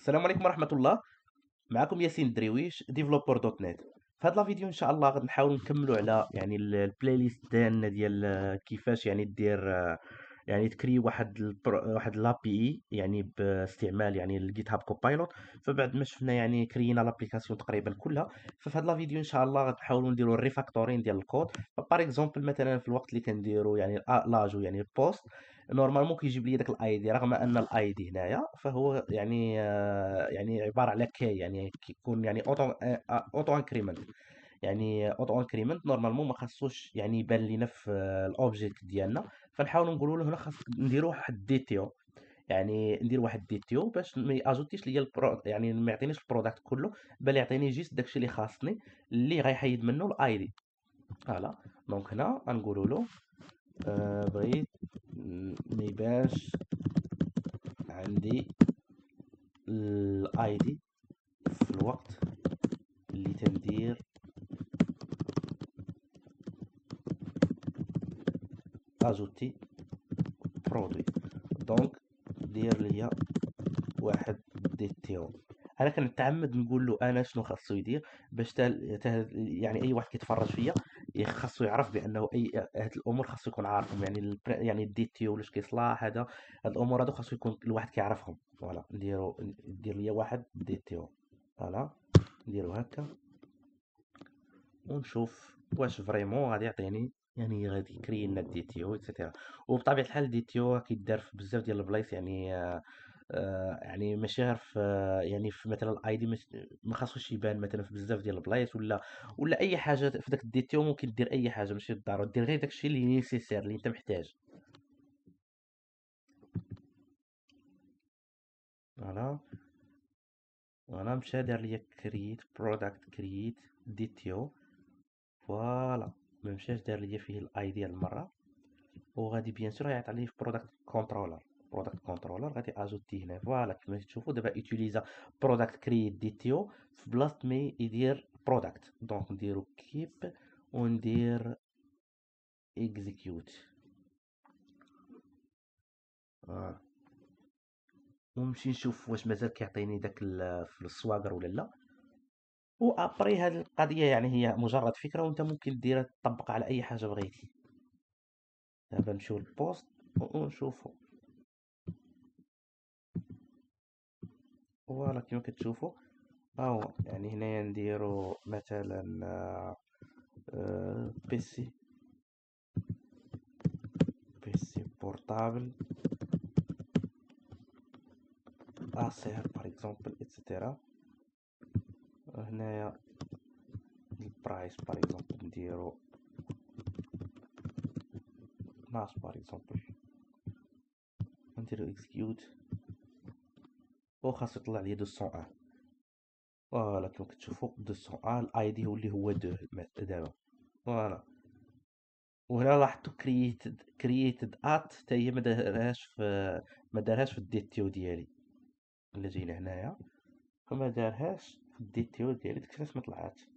السلام عليكم ورحمة الله. معكم ياسين الدرويش ديفلوبر دوت نت. في هذا الفيديو ان شاء الله غادي نحاول نكملوا على البلاي ليست ديالنا ديال كيفاش دير يعني تكري واحد لابي اي باستعمال الجيت هاب كوبايلوت. فبعد ما شفنا كرينا لابليكاسيون تقريبا كلها، ففي هذا الفيديو ان شاء الله غنحاولوا نديروا الريفاكتورين ديال الكود. فبار اكزومبل مثلا في الوقت اللي كنديروا لاجو البوست، نورمالمون كيجيب لي داك الاي دي، رغم ان الاي دي هنايا فهو عباره على كي، كيكون اوتو انكريمنت. اوتو انكريمنت نورمالمون ما خاصوش يبان لينا في الاوبجيكت ديالنا. فنحاولوا نقولوا له هنا خاص نديروا واحد ديتيو، ندير واحد ديتيو باش ما ياجوتيش ليا ما يعطينيش البرودكت كله، بل يعطيني جيست داكشي اللي خاصني، اللي غيحيد منه الاي دي. فوالا. دونك هنا غنقولوا له بغيت ما يبانش عندي الاي دي في الوقت اللي تندير اجوتي برودوي. دونك دير ليا واحد ديتيو. انا كنتعمد نقول له انا شنو خاصو يدير باش اي واحد كيتفرج فيا خاصو يعرف بانه هاد الامور خاصو يكون عارفهم، الديتيو ولاش كيصلاح هاد الامور هادو خاصو يكون الواحد كيعرفهم. فوالا دير ليا واحد ديتيو. فوالا نديرو هكا ونشوف واش فريمون غادي يعطيني، غادي يكري لنا دي تي او اكسيتيرا. وبطبيعه الحال دي تي او كيدار في بزاف ديال البلايص، ماشي غير في في مثلا الاي دي، ما خاصوش يبان مثلا في بزاف ديال البلايص، ولا اي حاجه في داك الدي تي او ممكن دير اي حاجه، ماشي بالضروره دير غير داكشي اللي نيسيسير اللي انت محتاج. فوالا. وانا مشى دار ليا كرييت برودكت كرييت دي تي او. فوالا. ما مشاش دار ليا فيه الاي دي المره، وغادي بيان سور غيعطي عليه في برودكت كونترولر غادي اجوتي هنا. فوالا كما تشوفوا دابا يوتيليزا برودكت كرييت دي تي او في بلاصه مي يدير برودكت. دونك نديرو كيب وندير اكزيكيوت. ونمشي نشوف واش مازال كيعطيني داك في السواغر ولا لا. وابري هذه القضيه هي مجرد فكره، وانت ممكن ديرها تطبقها على اي حاجه بغيتي. دابا نمشيو للبوست ونشوفو. فوالا كما كتشوفوا ها هو، هنايا نديرو مثلا بيسي بورتابل اسير باغ اكزومبل اكسيتيرا. هنايا البرايس باغ اكزومبل نديرو 12 باغ اكزومبل، نديرو اكسكيوت وخاصو يطلع لي 201. فوالا كما كتشوفوا 201 الاي دي هو اللي هو دابا. فوالا. وهنا لاحظتوا كرييتد ات حتى هي ما دارهاش في الديتيو ديالي. الا جينا هنايا فما دارهاش في الديتيو ديالي، داكشي ما طلعاتش.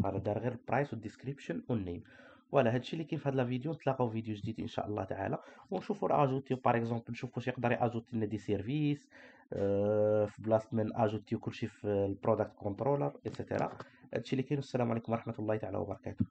فوالا دار غير البرايس والديسكريبشن والنيم. فوالا هادشي اللي كاين في هاد الفيديو. نتلاقاو في فيديو جديد ان شاء الله تعالى، ونشوفوا اجوتيو باغ اكزومبل، نشوفوا واش يقدر ياجوتي لنا دي سيرفيس في بلاصه من اجوتيو كلشي في البرودكت كنترولر اكسيتيرا. هادشي اللي كاين. والسلام عليكم ورحمه الله تعالى وبركاته.